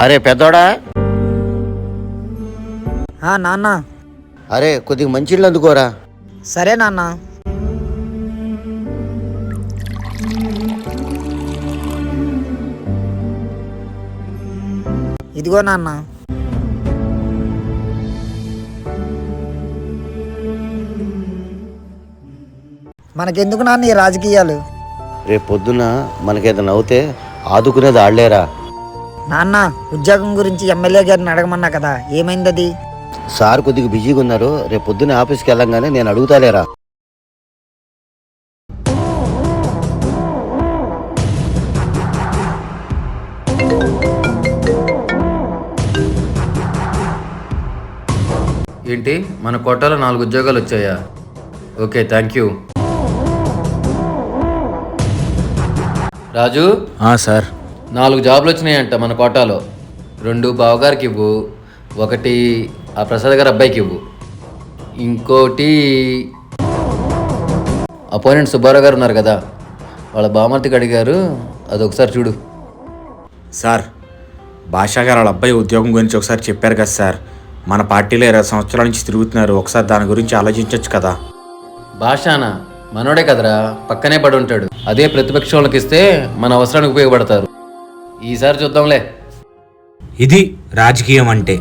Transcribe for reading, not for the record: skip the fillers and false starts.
అరే పెద్దోడా, నాన్న. అరే కొద్దిగా మంచిళ్ళు అందుకోరా. సరే నాన్న. ఇదిగో నాన్న. మనకెందుకు నాన్న ఈ రాజకీయాలు? రేపు పొద్దున మనకేదైనా అవుతే ఆదుకునేది ఆడలేరా? నాన్న, ఉద్యోగం గురించి ఎమ్మెల్యే గారిని అడగమన్నా కదా, ఏమైంది అది? సార్ కొద్దిగా బిజీగా ఉన్నారు. రేపు పొద్దున్న ఆఫీస్కి వెళ్ళంగానే నేను అడుగుతాలేరా. ఏంటి, మన కోటాలో 4 ఉద్యోగాలు వచ్చాయా? Okay, thank you. Raju. Sir. 4 జాబులు వచ్చినాయంట మన కోటాలో. 2 బావగారికి ఇవ్వు, 1 ఆ ప్రసాద్ గారి అబ్బాయికి ఇవ్వు, ఇంకోటి అపోనెంట్ సుబ్బారావు గారు ఉన్నారు కదా, వాళ్ళ బామర్తికి అడిగారు, అది ఒకసారి చూడు. సార్, భాషా గారు వాళ్ళ అబ్బాయి ఉద్యోగం గురించి ఒకసారి చెప్పారు కదా సార్. మన పార్టీలో 20 సంవత్సరాల నుంచి తిరుగుతున్నారు. ఒకసారి దాని గురించి ఆలోచించవచ్చు కదా. భాషానా మనోడే కదరా, పక్కనే పడి ఉంటాడు. అదే ప్రతిపక్షం వాళ్ళకి ఇస్తే మన అవసరానికి ఉపయోగపడతారు. ఈసారి చూద్దాంలే. ఇది రాజకీయం అంటే.